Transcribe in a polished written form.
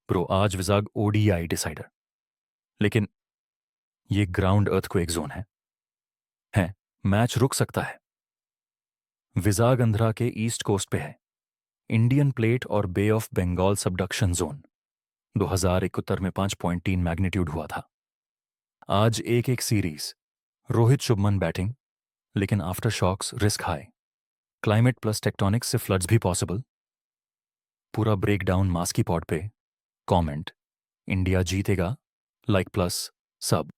Bro आज Vizag ODI decider, लेकिन ये ग्राउंड अर्थक्वेक जोन है। मैच रुक सकता है। विजाग अंध्रा के ईस्ट कोस्ट पे है। इंडियन प्लेट और Bay of Bengal subduction zone. 2071 में 5.3 मैग्नीट्यूड हुआ था। आज एक एक सीरीज। रोहित शुभमन बैटिंग, लेकिन aftershocks risk high. Climate plus tectonics से फ्लड्स भी पॉसिबल। पूरा ब्रेकडाउन मास्की पॉड पे। कमेंट: इंडिया जीतेगा, लाइक प्लस सब।